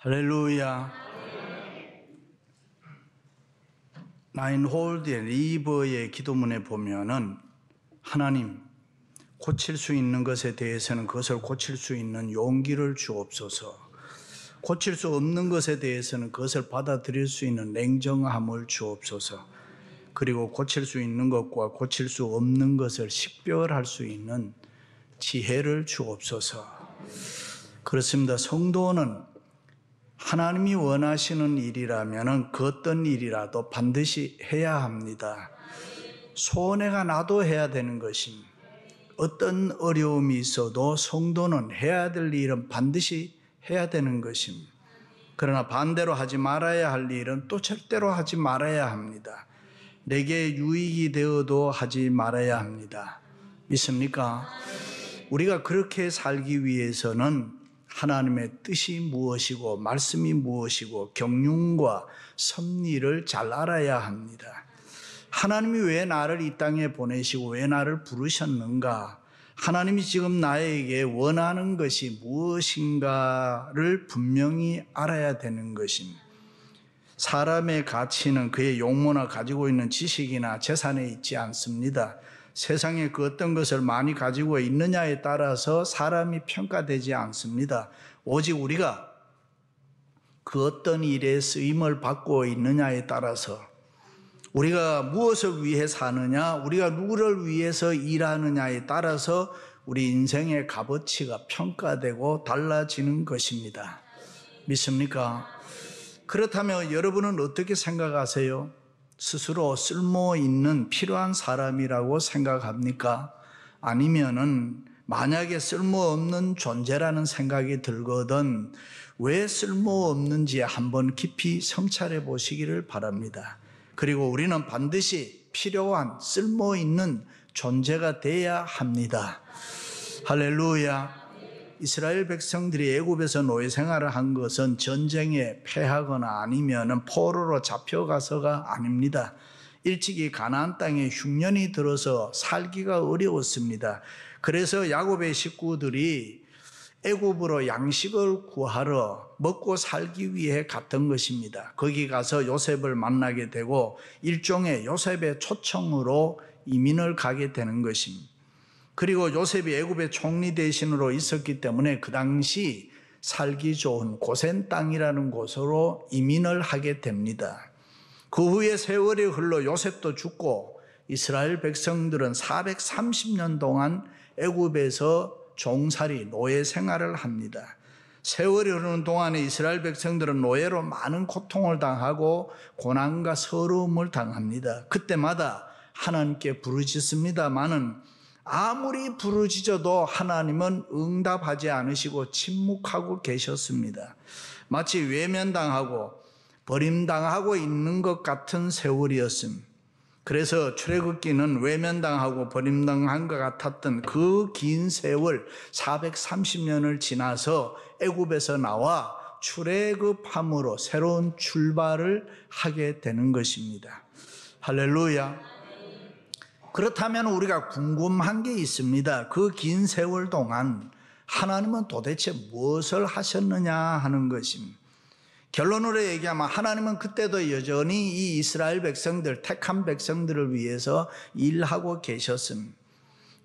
할렐루야. 라인홀드의 리버의 기도문에 보면은 하나님, 고칠 수 있는 것에 대해서는 그것을 고칠 수 있는 용기를 주옵소서. 고칠 수 없는 것에 대해서는 그것을 받아들일 수 있는 냉정함을 주옵소서. 그리고 고칠 수 있는 것과 고칠 수 없는 것을 식별할 수 있는 지혜를 주옵소서. 그렇습니다. 성도는 하나님이 원하시는 일이라면 그 어떤 일이라도 반드시 해야 합니다. 손해가 나도 해야 되는 것입니다. 어떤 어려움이 있어도 성도는 해야 될 일은 반드시 해야 되는 것입니다. 그러나 반대로 하지 말아야 할 일은 또 절대로 하지 말아야 합니다. 내게 유익이 되어도 하지 말아야 합니다. 믿습니까? 우리가 그렇게 살기 위해서는 하나님의 뜻이 무엇이고 말씀이 무엇이고 경륜과 섭리를 잘 알아야 합니다. 하나님이 왜 나를 이 땅에 보내시고 왜 나를 부르셨는가? 하나님이 지금 나에게 원하는 것이 무엇인가를 분명히 알아야 되는 것입니다. 사람의 가치는 그의 용모나 가지고 있는 지식이나 재산에 있지 않습니다. 세상에 그 어떤 것을 많이 가지고 있느냐에 따라서 사람이 평가되지 않습니다. 오직 우리가 그 어떤 일에 쓰임을 받고 있느냐에 따라서, 우리가 무엇을 위해 사느냐, 우리가 누구를 위해서 일하느냐에 따라서 우리 인생의 값어치가 평가되고 달라지는 것입니다. 믿습니까? 그렇다면 여러분은 어떻게 생각하세요? 스스로 쓸모 있는 필요한 사람이라고 생각합니까? 아니면은 만약에 쓸모없는 존재라는 생각이 들거든 왜 쓸모없는지 한번 깊이 성찰해 보시기를 바랍니다. 그리고 우리는 반드시 필요한 쓸모 있는 존재가 돼야 합니다. 할렐루야. 이스라엘 백성들이 애굽에서 노예 생활을 한 것은 전쟁에 패하거나 아니면 포로로 잡혀가서가 아닙니다. 일찍이 가나안 땅에 흉년이 들어서 살기가 어려웠습니다. 그래서 야곱의 식구들이 애굽으로 양식을 구하러 먹고 살기 위해 갔던 것입니다. 거기 가서 요셉을 만나게 되고 일종의 요셉의 초청으로 이민을 가게 되는 것입니다. 그리고 요셉이 애굽의 총리 대신으로 있었기 때문에 그 당시 살기 좋은 고센 땅이라는 곳으로 이민을 하게 됩니다. 그 후에 세월이 흘러 요셉도 죽고 이스라엘 백성들은 430년 동안 애굽에서 종살이 노예 생활을 합니다. 세월이 흐르는 동안에 이스라엘 백성들은 노예로 많은 고통을 당하고 고난과 서러움을 당합니다. 그때마다 하나님께 부르짖습니다마는 아무리 부르짖어도 하나님은 응답하지 않으시고 침묵하고 계셨습니다. 마치 외면당하고 버림당하고 있는 것 같은 세월이었습니다. 그래서 출애굽기는 외면당하고 버림당한 것 같았던 그 긴 세월 430년을 지나서 애굽에서 나와 출애굽함으로 새로운 출발을 하게 되는 것입니다. 할렐루야. 그렇다면 우리가 궁금한 게 있습니다. 그 긴 세월 동안 하나님은 도대체 무엇을 하셨느냐 하는 것입니다. 결론으로 얘기하면 하나님은 그때도 여전히 이 이스라엘 백성들, 택한 백성들을 위해서 일하고 계셨습니다.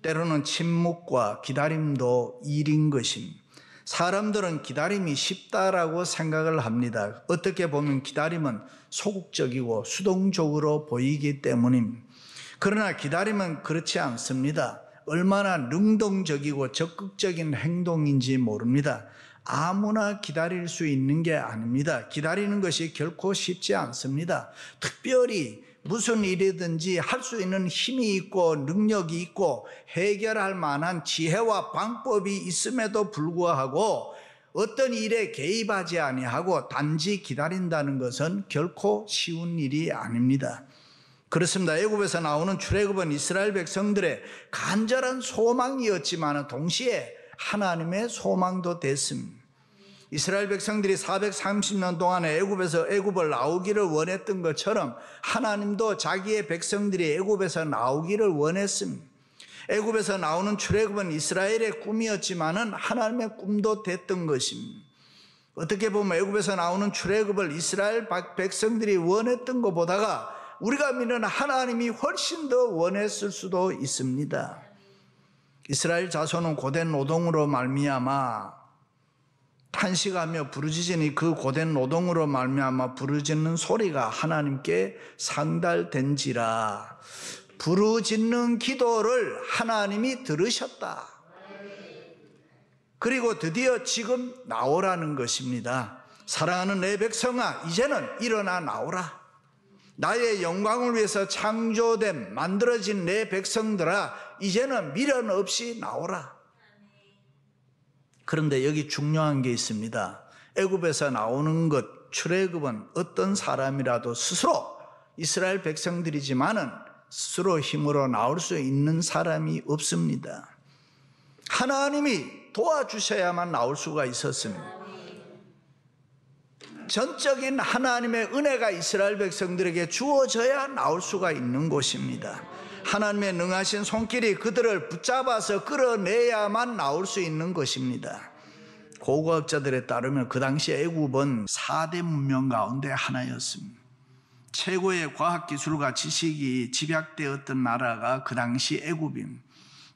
때로는 침묵과 기다림도 일인 것입니다. 사람들은 기다림이 쉽다라고 생각을 합니다. 어떻게 보면 기다림은 소극적이고 수동적으로 보이기 때문입니다. 그러나 기다림은 그렇지 않습니다. 얼마나 능동적이고 적극적인 행동인지 모릅니다. 아무나 기다릴 수 있는 게 아닙니다. 기다리는 것이 결코 쉽지 않습니다. 특별히 무슨 일이든지 할 수 있는 힘이 있고 능력이 있고 해결할 만한 지혜와 방법이 있음에도 불구하고 어떤 일에 개입하지 아니하고 단지 기다린다는 것은 결코 쉬운 일이 아닙니다. 그렇습니다. 애굽에서 나오는 출애굽은 이스라엘 백성들의 간절한 소망이었지만 동시에 하나님의 소망도 됐습니다. 이스라엘 백성들이 430년 동안에 애굽을 나오기를 원했던 것처럼 하나님도 자기의 백성들이 애굽에서 나오기를 원했습니다. 애굽에서 나오는 출애굽은 이스라엘의 꿈이었지만은 하나님의 꿈도 됐던 것입니다. 어떻게 보면 애굽에서 나오는 출애굽을 이스라엘 백성들이 원했던 것보다가 우리가 믿는 하나님이 훨씬 더 원했을 수도 있습니다. 이스라엘 자손은 고된 노동으로 말미암아 탄식하며 부르짖으니 그 고된 노동으로 말미암아 부르짖는 소리가 하나님께 상달된지라. 부르짖는 기도를 하나님이 들으셨다. 그리고 드디어 지금 나오라는 것입니다. 사랑하는 내 백성아, 이제는 일어나 나오라. 나의 영광을 위해서 창조된 만들어진 내 백성들아, 이제는 미련 없이 나오라. 그런데 여기 중요한 게 있습니다. 애굽에서 나오는 것, 출애굽은 어떤 사람이라도 스스로 이스라엘 백성들이지만은 스스로 힘으로 나올 수 있는 사람이 없습니다. 하나님이 도와주셔야만 나올 수가 있었습니다. 전적인 하나님의 은혜가 이스라엘 백성들에게 주어져야 나올 수가 있는 곳입니다. 하나님의 능하신 손길이 그들을 붙잡아서 끌어내야만 나올 수 있는 것입니다. 고고학자들에 따르면 그 당시 애굽은 4대 문명 가운데 하나였습니다. 최고의 과학기술과 지식이 집약되었던 나라가 그 당시 애굽입니다.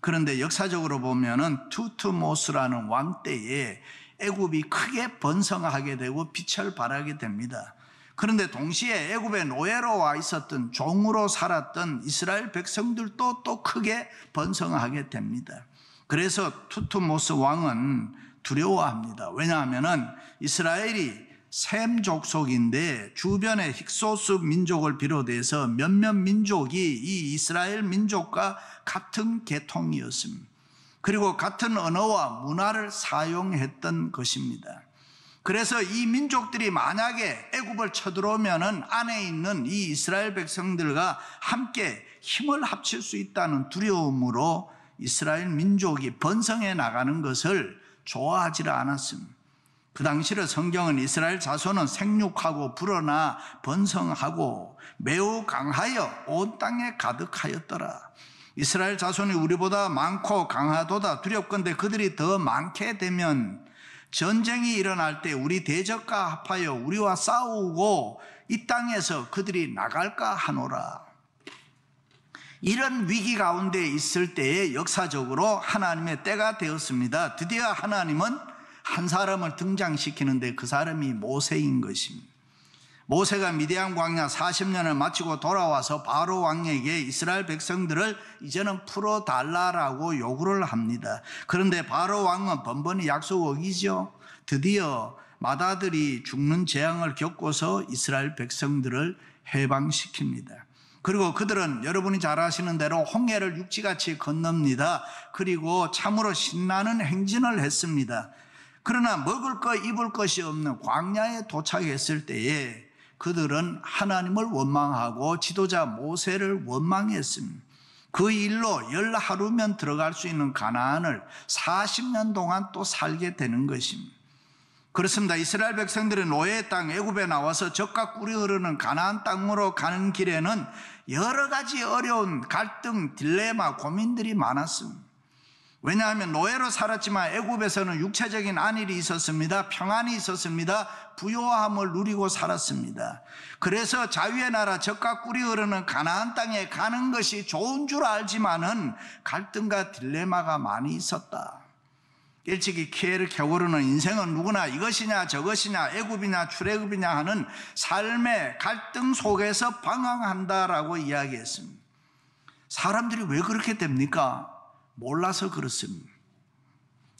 그런데 역사적으로 보면은 투트모스라는 왕 때에 애굽이 크게 번성하게 되고 빛을 발하게 됩니다. 그런데 동시에 애굽의 노예로 와 있었던, 종으로 살았던 이스라엘 백성들도 또 크게 번성하게 됩니다. 그래서 투트모스 왕은 두려워합니다. 왜냐하면은 이스라엘이 셈 족속인데 주변의 힉소스 민족을 비롯해서 몇몇 민족이 이 이스라엘 민족과 같은 계통이었습니다. 그리고 같은 언어와 문화를 사용했던 것입니다. 그래서 이 민족들이 만약에 애굽을 쳐들어오면은 안에 있는 이 이스라엘 백성들과 함께 힘을 합칠 수 있다는 두려움으로 이스라엘 민족이 번성해 나가는 것을 좋아하지 않았습니다. 그 당시의 성경은 이스라엘 자손은 생육하고 불어나 번성하고 매우 강하여 온 땅에 가득하였더라. 이스라엘 자손이 우리보다 많고 강하도다. 두렵건대 그들이 더 많게 되면 전쟁이 일어날 때 우리 대적과 합하여 우리와 싸우고 이 땅에서 그들이 나갈까 하노라. 이런 위기 가운데 있을 때에 역사적으로 하나님의 때가 되었습니다. 드디어 하나님은 한 사람을 등장시키는데 그 사람이 모세인 것입니다. 모세가 미디안 광야 40년을 마치고 돌아와서 바로 왕에게 이스라엘 백성들을 이제는 풀어달라고 요구를 합니다. 그런데 바로 왕은 번번이 약속 어기죠. 드디어 맏아들이 죽는 재앙을 겪고서 이스라엘 백성들을 해방시킵니다. 그리고 그들은 여러분이 잘 아시는 대로 홍해를 육지같이 건넙니다. 그리고 참으로 신나는 행진을 했습니다. 그러나 먹을 것 입을 것이 없는 광야에 도착했을 때에 그들은 하나님을 원망하고 지도자 모세를 원망했습니다. 그 일로 10하루면 들어갈 수 있는 가나안을 40년 동안 또 살게 되는 것입니다. 그렇습니다. 이스라엘 백성들은 노예의 땅 애굽에 나와서 젖과 꿀이 흐르는 가나안 땅으로 가는 길에는 여러 가지 어려운 갈등, 딜레마, 고민들이 많았습니다. 왜냐하면 노예로 살았지만 애굽에서는 육체적인 안일이 있었습니다. 평안이 있었습니다. 부요함을 누리고 살았습니다. 그래서 자유의 나라 젖과 꿀이 흐르는 가나안 땅에 가는 것이 좋은 줄 알지만은 갈등과 딜레마가 많이 있었다. 일찍이 키에를 켜오르는 인생은 누구나 이것이냐 저것이냐 애굽이냐 출애굽이냐 하는 삶의 갈등 속에서 방황한다라고 이야기했습니다. 사람들이 왜 그렇게 됩니까? 몰라서 그렇습니다.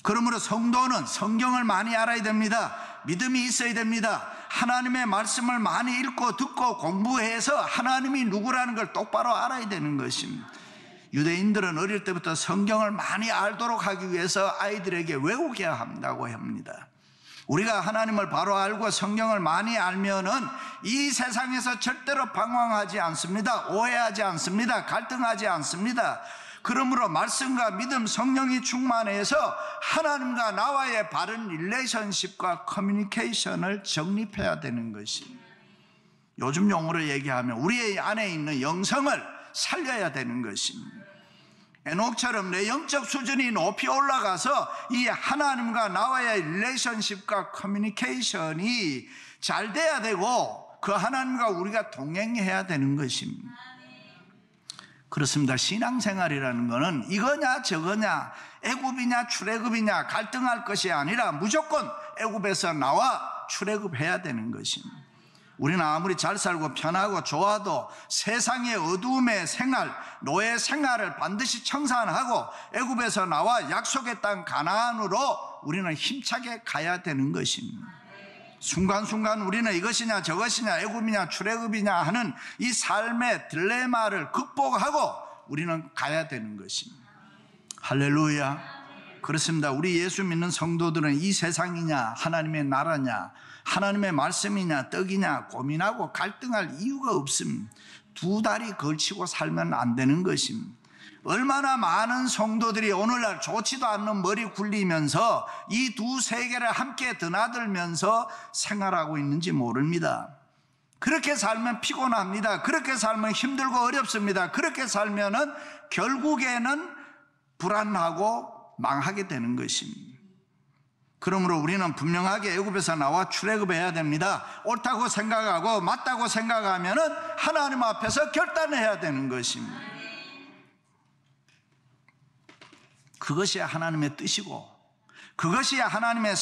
그러므로 성도는 성경을 많이 알아야 됩니다. 믿음이 있어야 됩니다. 하나님의 말씀을 많이 읽고 듣고 공부해서 하나님이 누구라는 걸 똑바로 알아야 되는 것입니다. 유대인들은 어릴 때부터 성경을 많이 알도록 하기 위해서 아이들에게 외우게 한다고 합니다. 우리가 하나님을 바로 알고 성경을 많이 알면은 이 세상에서 절대로 방황하지 않습니다. 오해하지 않습니다. 갈등하지 않습니다. 그러므로 말씀과 믿음, 성령이 충만해서 하나님과 나와의 바른 릴레이션십과 커뮤니케이션을 정립해야 되는 것입니다. 요즘 용어로 얘기하면 우리 안에 있는 영성을 살려야 되는 것입니다. 에녹처럼 내 영적 수준이 높이 올라가서 이 하나님과 나와의 릴레이션십과 커뮤니케이션이 잘 돼야 되고 그 하나님과 우리가 동행해야 되는 것입니다. 그렇습니다. 신앙생활이라는 것은 이거냐 저거냐, 애굽이냐 출애굽이냐 갈등할 것이 아니라 무조건 애굽에서 나와 출애굽해야 되는 것입니다. 우리는 아무리 잘 살고 편하고 좋아도 세상의 어두움의 생활, 노예 생활을 반드시 청산하고 애굽에서 나와 약속의 땅 가나안으로 우리는 힘차게 가야 되는 것입니다. 순간순간 우리는 이것이냐 저것이냐 애굽이냐 출애굽이냐 하는 이 삶의 딜레마를 극복하고 우리는 가야 되는 것입니다. 할렐루야. 그렇습니다. 우리 예수 믿는 성도들은 이 세상이냐 하나님의 나라냐 하나님의 말씀이냐 떡이냐 고민하고 갈등할 이유가 없습니다. 두 다리 걸치고 살면 안 되는 것입니다. 얼마나 많은 성도들이 오늘날 좋지도 않는 머리 굴리면서 이 두 세계를 함께 드나들면서 생활하고 있는지 모릅니다. 그렇게 살면 피곤합니다. 그렇게 살면 힘들고 어렵습니다. 그렇게 살면은 결국에는 불안하고 망하게 되는 것입니다. 그러므로 우리는 분명하게 애굽에서 나와 출애굽해야 됩니다. 옳다고 생각하고 맞다고 생각하면은 하나님 앞에서 결단해야 되는 것입니다. 그것이 하나님의 뜻이고 그것이 하나님의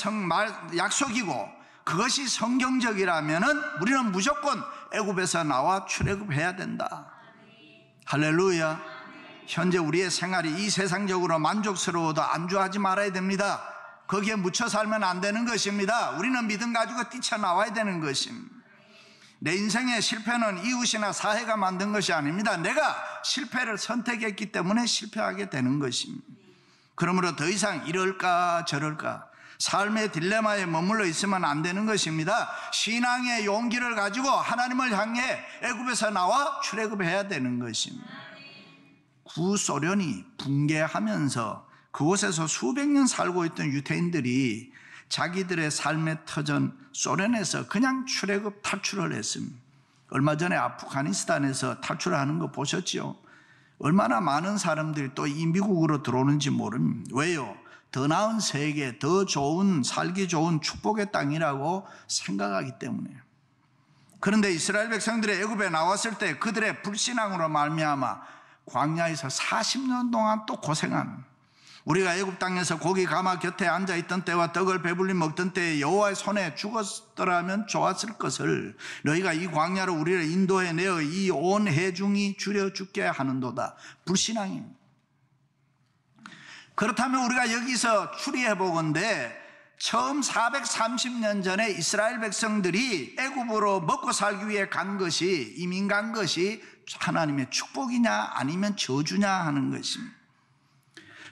약속이고 그것이 성경적이라면은 우리는 무조건 애굽에서 나와 출애굽해야 된다. 할렐루야. 현재 우리의 생활이 이 세상적으로 만족스러워도 안주하지 말아야 됩니다. 거기에 묻혀 살면 안 되는 것입니다. 우리는 믿음 가지고 뛰쳐나와야 되는 것입니다. 내 인생의 실패는 이웃이나 사회가 만든 것이 아닙니다. 내가 실패를 선택했기 때문에 실패하게 되는 것입니다. 그러므로 더 이상 이럴까 저럴까 삶의 딜레마에 머물러 있으면 안 되는 것입니다. 신앙의 용기를 가지고 하나님을 향해 애굽에서 나와 출애굽해야 되는 것입니다. 구소련이 붕괴하면서 그곳에서 수백 년 살고 있던 유대인들이 자기들의 삶의 터전 소련에서 그냥 출애굽 탈출을 했습니다. 얼마 전에 아프가니스탄에서 탈출하는 거 보셨죠? 얼마나 많은 사람들이 또 이 미국으로 들어오는지 모릅니다. 왜요? 더 나은 세계, 더 좋은, 살기 좋은 축복의 땅이라고 생각하기 때문에. 그런데 이스라엘 백성들이 애굽에 나왔을 때 그들의 불신앙으로 말미암아 광야에서 40년 동안 또 고생한, 우리가 애굽 땅에서 고기 가마 곁에 앉아있던 때와 떡을 배불리 먹던 때에 여호와의 손에 죽었더라면 좋았을 것을 너희가 이 광야로 우리를 인도해 내어 이 온 해중이 줄여 죽게 하는도다. 불신앙입니다. 그렇다면 우리가 여기서 추리해 보건대 처음 430년 전에 이스라엘 백성들이 애굽으로 먹고 살기 위해 간 것이, 이민 간 것이 하나님의 축복이냐 아니면 저주냐 하는 것입니다.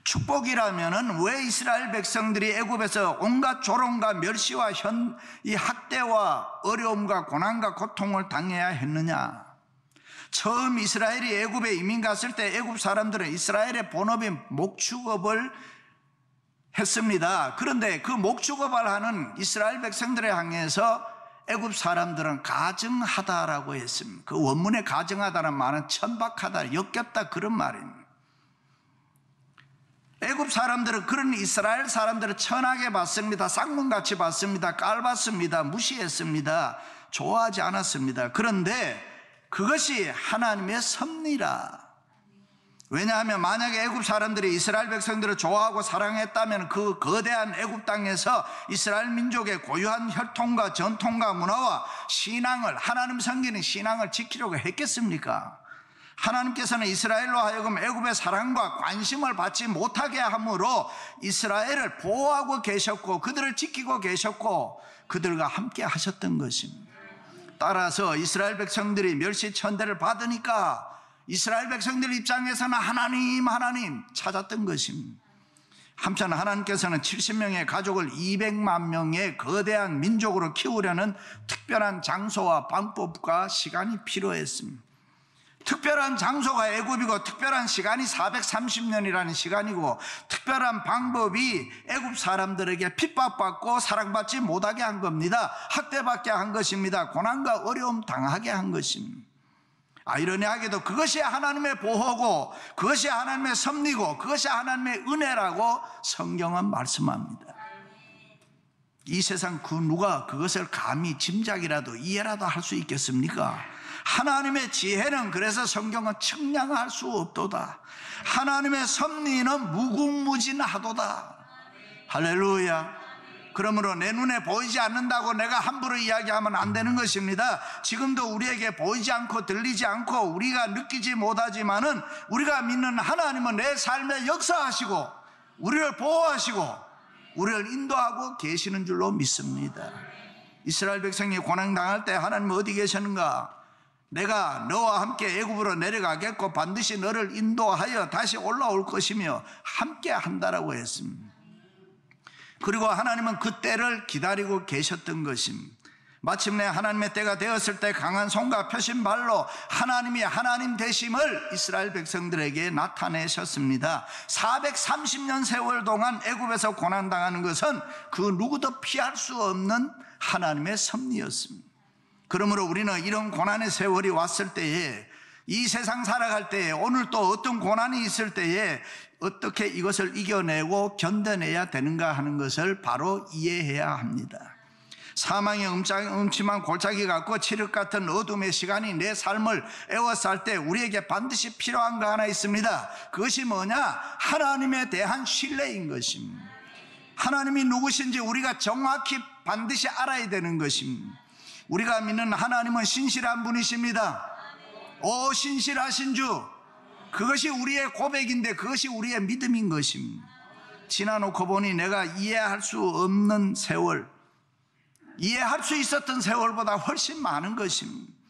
축복이라면은 왜 이스라엘 백성들이 애굽에서 온갖 조롱과 멸시와 이 학대와 어려움과 고난과 고통을 당해야 했느냐? 처음 이스라엘이 애굽에 이민 갔을 때 애굽 사람들은 이스라엘의 본업인 목축업을 했습니다. 그런데 그 목축업을 하는 이스라엘 백성들에 향해서 애굽 사람들은 가증하다라고 했습니다. 그 원문에 가증하다는 말은 천박하다, 역겹다 그런 말입니다. 애굽 사람들은 그런 이스라엘 사람들을 천하게 봤습니다. 쌍문같이 봤습니다. 깔봤습니다. 무시했습니다. 좋아하지 않았습니다. 그런데 그것이 하나님의 섭리라. 왜냐하면 만약에 애굽 사람들이 이스라엘 백성들을 좋아하고 사랑했다면 그 거대한 애굽 땅에서 이스라엘 민족의 고유한 혈통과 전통과 문화와 신앙을, 하나님 섬기는 신앙을 지키려고 했겠습니까? 하나님께서는 이스라엘로 하여금 애굽의 사랑과 관심을 받지 못하게 함으로 이스라엘을 보호하고 계셨고 그들을 지키고 계셨고 그들과 함께 하셨던 것입니다. 따라서 이스라엘 백성들이 멸시천대를 받으니까 이스라엘 백성들 입장에서는 하나님 찾았던 것입니다. 한편 하나님께서는 70명의 가족을 200만 명의 거대한 민족으로 키우려는 특별한 장소와 방법과 시간이 필요했습니다. 특별한 장소가 애굽이고 특별한 시간이 430년이라는 시간이고 특별한 방법이 애굽 사람들에게 핍박받고 사랑받지 못하게 한 겁니다. 학대받게 한 것입니다. 고난과 어려움 당하게 한 것입니다. 아이러니하게도 그것이 하나님의 보호고 그것이 하나님의 섭리고 그것이 하나님의 은혜라고 성경은 말씀합니다. 이 세상 그 누가 그것을 감히 짐작이라도 이해라도 할 수 있겠습니까? 하나님의 지혜는 그래서 성경은 측량할 수 없도다. 하나님의 섭리는 무궁무진하도다. 할렐루야. 그러므로 내 눈에 보이지 않는다고 내가 함부로 이야기하면 안 되는 것입니다. 지금도 우리에게 보이지 않고 들리지 않고 우리가 느끼지 못하지만은 우리가 믿는 하나님은 내 삶에 역사하시고 우리를 보호하시고 우리를 인도하고 계시는 줄로 믿습니다. 이스라엘 백성이 고난당할 때 하나님은 어디 계셨는가? 내가 너와 함께 애굽으로 내려가겠고 반드시 너를 인도하여 다시 올라올 것이며 함께 한다라고 했습니다. 그리고 하나님은 그 때를 기다리고 계셨던 것입니다. 마침내 하나님의 때가 되었을 때 강한 손과 펴신 발로 하나님이 하나님 되심을 이스라엘 백성들에게 나타내셨습니다. 430년 세월 동안 애굽에서 고난당하는 것은 그 누구도 피할 수 없는 하나님의 섭리였습니다. 그러므로 우리는 이런 고난의 세월이 왔을 때에 이 세상 살아갈 때에 오늘 또 어떤 고난이 있을 때에 어떻게 이것을 이겨내고 견뎌내야 되는가 하는 것을 바로 이해해야 합니다. 사망의 음침한 골짜기 같고 칠흑 같은 어둠의 시간이 내 삶을 에워쌀 때 우리에게 반드시 필요한 거 하나 있습니다. 그것이 뭐냐? 하나님에 대한 신뢰인 것입니다. 하나님이 누구신지 우리가 정확히 반드시 알아야 되는 것입니다. 우리가 믿는 하나님은 신실한 분이십니다. 오 신실하신 주, 그것이 우리의 고백인데 그것이 우리의 믿음인 것입니다. 지나놓고 보니 내가 이해할 수 없는 세월, 이해할 수 있었던 세월보다 훨씬 많은 것입니다.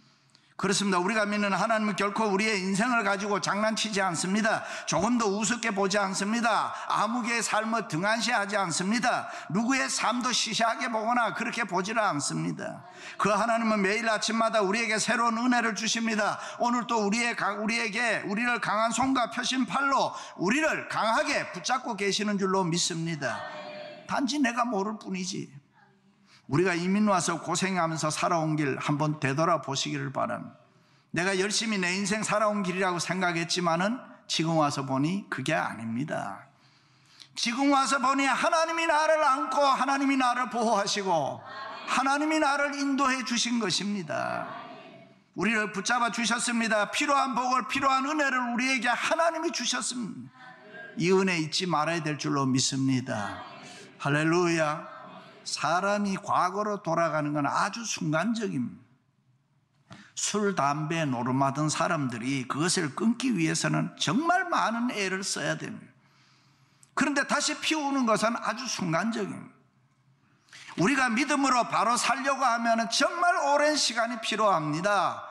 그렇습니다. 우리가 믿는 하나님은 결코 우리의 인생을 가지고 장난치지 않습니다. 조금 더 우습게 보지 않습니다. 아무개의 삶을 등한시하지 않습니다. 누구의 삶도 시시하게 보거나 그렇게 보지를 않습니다. 그 하나님은 매일 아침마다 우리에게 새로운 은혜를 주십니다. 오늘 또 우리에게 우리를 강한 손과 펴신 팔로 우리를 강하게 붙잡고 계시는 줄로 믿습니다. 단지 내가 모를 뿐이지. 우리가 이민 와서 고생하면서 살아온 길 한번 되돌아보시기를 바랍니다. 내가 열심히 내 인생 살아온 길이라고 생각했지만은 지금 와서 보니 그게 아닙니다. 지금 와서 보니 하나님이 나를 안고 하나님이 나를 보호하시고 하나님이 나를 인도해 주신 것입니다. 우리를 붙잡아 주셨습니다. 필요한 복을, 필요한 은혜를 우리에게 하나님이 주셨습니다. 이 은혜 잊지 말아야 될 줄로 믿습니다. 할렐루야. 사람이 과거로 돌아가는 건 아주 순간적입니다. 술, 담배, 노름하던 사람들이 그것을 끊기 위해서는 정말 많은 애를 써야 됩니다. 그런데 다시 피우는 것은 아주 순간적입니다. 우리가 믿음으로 바로 살려고 하면 정말 오랜 시간이 필요합니다.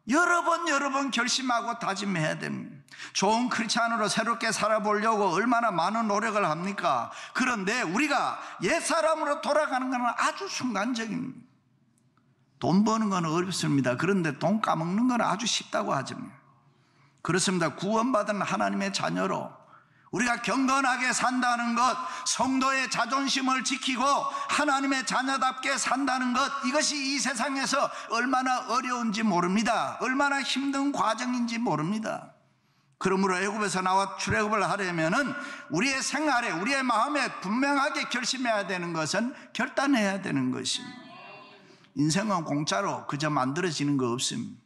여러 번 결심하고 다짐해야 됩니다. 좋은 크리스찬으로 새롭게 살아보려고 얼마나 많은 노력을 합니까? 그런데 우리가 옛사람으로 돌아가는 것은 아주 순간적입니다. 돈 버는 건 어렵습니다. 그런데 돈 까먹는 건 아주 쉽다고 하죠. 그렇습니다. 구원받은 하나님의 자녀로 우리가 경건하게 산다는 것, 성도의 자존심을 지키고 하나님의 자녀답게 산다는 것, 이것이 이 세상에서 얼마나 어려운지 모릅니다. 얼마나 힘든 과정인지 모릅니다. 그러므로 애굽에서 나와 출애굽을 하려면은 우리의 생활에, 우리의 마음에 분명하게 결심해야 되는 것은 결단해야 되는 것입니다. 인생은 공짜로 그저 만들어지는 거 없습니다.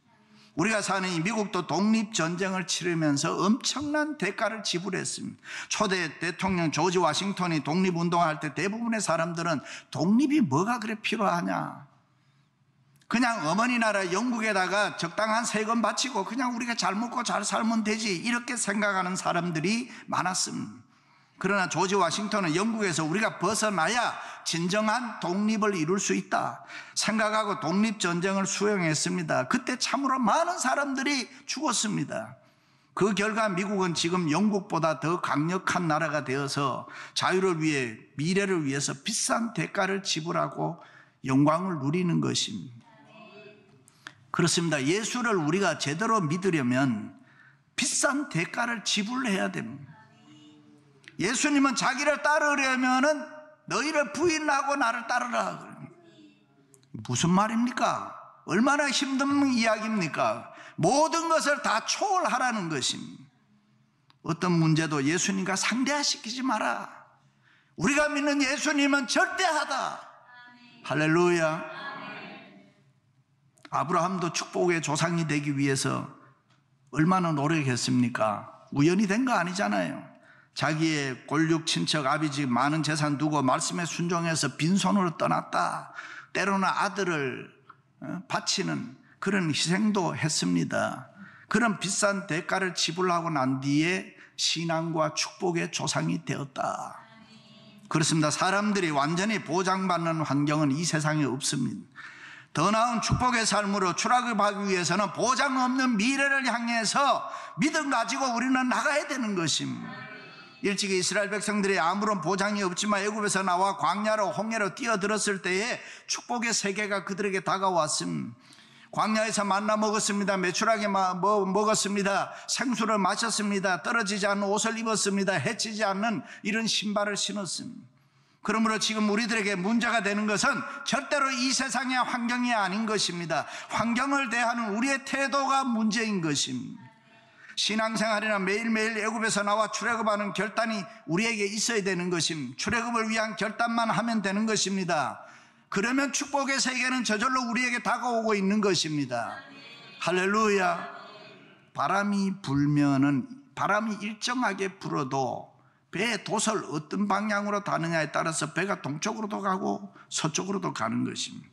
우리가 사는 이 미국도 독립전쟁을 치르면서 엄청난 대가를 지불했습니다. 초대 대통령 조지 워싱턴이 독립운동할 때 대부분의 사람들은 독립이 뭐가 그래 필요하냐, 그냥 어머니 나라 영국에다가 적당한 세금 바치고 그냥 우리가 잘 먹고 잘 살면 되지, 이렇게 생각하는 사람들이 많았습니다. 그러나 조지 워싱턴은 영국에서 우리가 벗어나야 진정한 독립을 이룰 수 있다 생각하고 독립전쟁을 수행했습니다. 그때 참으로 많은 사람들이 죽었습니다. 그 결과 미국은 지금 영국보다 더 강력한 나라가 되어서 자유를 위해, 미래를 위해서 비싼 대가를 지불하고 영광을 누리는 것입니다. 그렇습니다. 예수를 우리가 제대로 믿으려면 비싼 대가를 지불해야 됩니다. 예수님은 자기를 따르려면은 너희를 부인하고 나를 따르라. 무슨 말입니까? 얼마나 힘든 이야기입니까? 모든 것을 다 초월하라는 것입니다. 어떤 문제도 예수님과 상대화시키지 마라. 우리가 믿는 예수님은 절대하다. 할렐루야. 아브라함도 축복의 조상이 되기 위해서 얼마나 노력했습니까? 우연히 된 거 아니잖아요. 자기의 골육 친척 아비집 많은 재산 두고 말씀에 순종해서 빈손으로 떠났다. 때로는 아들을 바치는 그런 희생도 했습니다. 그런 비싼 대가를 지불하고 난 뒤에 신앙과 축복의 조상이 되었다. 그렇습니다. 사람들이 완전히 보장받는 환경은 이 세상에 없습니다. 더 나은 축복의 삶으로 추락하기 위해서는 보장 없는 미래를 향해서 믿음 가지고 우리는 나가야 되는 것입니다. 일찍이 이스라엘 백성들이 아무런 보장이 없지만 애굽에서 나와 광야로 홍해로 뛰어들었을 때에 축복의 세계가 그들에게 다가왔습니다. 광야에서 만나 먹었습니다. 메추라기 먹었습니다. 생수를 마셨습니다. 떨어지지 않는 옷을 입었습니다. 해치지 않는 이런 신발을 신었습니다. 그러므로 지금 우리들에게 문제가 되는 것은 절대로 이 세상의 환경이 아닌 것입니다. 환경을 대하는 우리의 태도가 문제인 것입니다. 신앙생활이나 매일매일 애굽에서 나와 출애굽하는 결단이 우리에게 있어야 되는 것입니다. 출애굽을 위한 결단만 하면 되는 것입니다. 그러면 축복의 세계는 저절로 우리에게 다가오고 있는 것입니다. 할렐루야. 바람이 불면은 바람이 일정하게 불어도 배의 돛을 어떤 방향으로 다느냐에 따라서 배가 동쪽으로도 가고 서쪽으로도 가는 것입니다.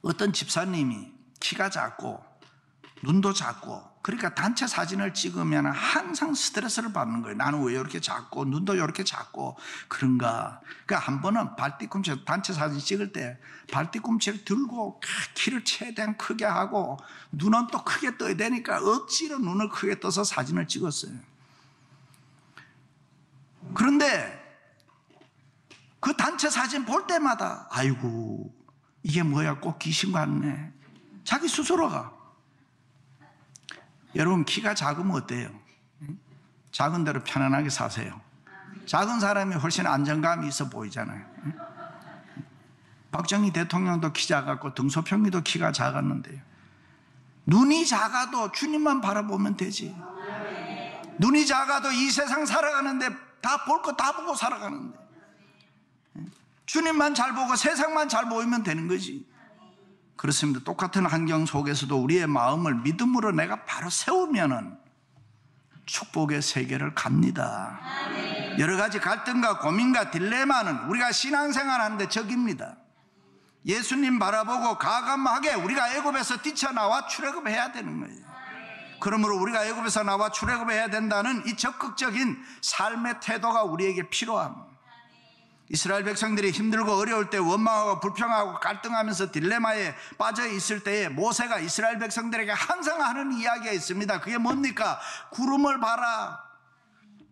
어떤 집사님이 키가 작고 눈도 작고 그러니까 단체 사진을 찍으면 항상 스트레스를 받는 거예요. 나는 왜 이렇게 작고 눈도 이렇게 작고 그런가. 그러니까 한 번은 발뒤꿈치 단체 사진 찍을 때 발뒤꿈치를 들고 키를 최대한 크게 하고 눈은 또 크게 떠야 되니까 억지로 눈을 크게 떠서 사진을 찍었어요. 그런데 그 단체 사진 볼 때마다 아이고 이게 뭐야 꼭 귀신 같네. 자기 스스로가. 여러분 키가 작으면 어때요? 작은 대로 편안하게 사세요. 작은 사람이 훨씬 안정감이 있어 보이잖아요. 박정희 대통령도 키 작았고 등소평이도 키가 작았는데요. 눈이 작아도 주님만 바라보면 되지. 눈이 작아도 이 세상 살아가는데 다 볼 거 다 보고 살아가는데 주님만 잘 보고 세상만 잘 보이면 되는 거지. 그렇습니다. 똑같은 환경 속에서도 우리의 마음을 믿음으로 내가 바로 세우면은 축복의 세계를 갑니다. 여러 가지 갈등과 고민과 딜레마는 우리가 신앙생활 하는데 적입니다. 예수님 바라보고 가감하게 우리가 애굽에서 뛰쳐나와 출애굽해야 되는 거예요. 그러므로 우리가 애굽에서 나와 출애굽해야 된다는 이 적극적인 삶의 태도가 우리에게 필요합니다. 이스라엘 백성들이 힘들고 어려울 때 원망하고 불평하고 갈등하면서 딜레마에 빠져 있을 때에 모세가 이스라엘 백성들에게 항상 하는 이야기가 있습니다. 그게 뭡니까? 구름을 봐라.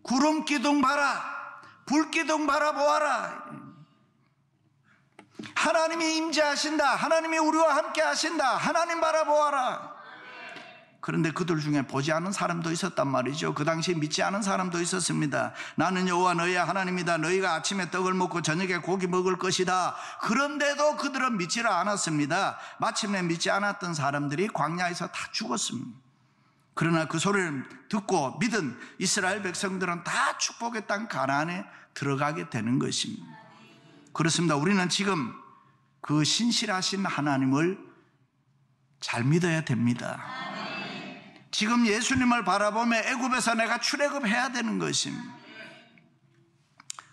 구름 기둥 봐라. 불 기둥 바라보아라. 하나님이 임재하신다. 하나님이 우리와 함께 하신다. 하나님 바라보아라. 그런데 그들 중에 보지 않은 사람도 있었단 말이죠. 그 당시에 믿지 않은 사람도 있었습니다. 나는 여호와 너희의 하나님이다. 너희가 아침에 떡을 먹고 저녁에 고기 먹을 것이다. 그런데도 그들은 믿지를 않았습니다. 마침내 믿지 않았던 사람들이 광야에서 다 죽었습니다. 그러나 그 소리를 듣고 믿은 이스라엘 백성들은 다 축복의 땅 가나안에 들어가게 되는 것입니다. 그렇습니다. 우리는 지금 그 신실하신 하나님을 잘 믿어야 됩니다. 지금 예수님을 바라보며 애굽에서 내가 출애굽해야 되는 것입니다.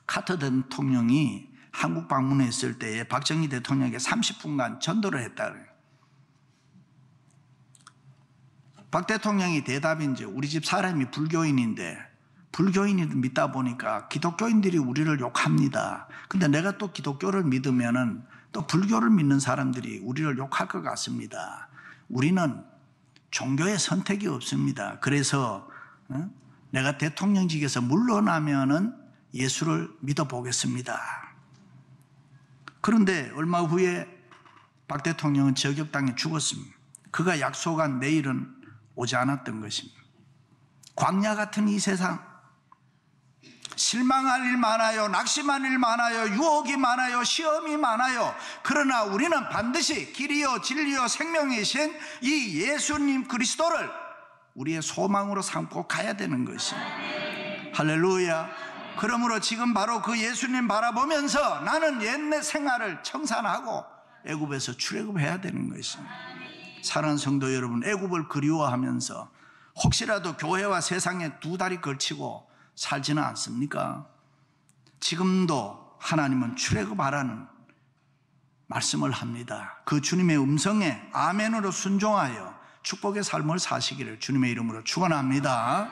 카터 대통령이 한국 방문했을 때에 박정희 대통령에게 30분간 전도를 했다 그래요. 박 대통령이 대답이 이제 우리 집 사람이 불교인인데 불교인이 믿다 보니까 기독교인들이 우리를 욕합니다. 근데 내가 또 기독교를 믿으면은 또 불교를 믿는 사람들이 우리를 욕할 것 같습니다. 우리는 종교의 선택이 없습니다. 그래서 내가 대통령직에서 물러나면은 예수를 믿어보겠습니다. 그런데 얼마 후에 박 대통령은 저격당해 죽었습니다. 그가 약속한 내일은 오지 않았던 것입니다. 광야 같은 이 세상, 실망할 일 많아요. 낙심할 일 많아요. 유혹이 많아요. 시험이 많아요. 그러나 우리는 반드시 길이요 진리요 생명이신 이 예수님 그리스도를 우리의 소망으로 삼고 가야 되는 것입니다. 할렐루야. 그러므로 지금 바로 그 예수님 바라보면서 나는 옛날 생활을 청산하고 애굽에서 출애굽해야 되는 것입니다. 사랑하는 성도 여러분, 애굽을 그리워하면서 혹시라도 교회와 세상에 두 다리 걸치고 살지는 않습니까? 지금도 하나님은 출애굽하라는 말씀을 합니다. 그 주님의 음성에 아멘으로 순종하여 축복의 삶을 사시기를 주님의 이름으로 축원합니다.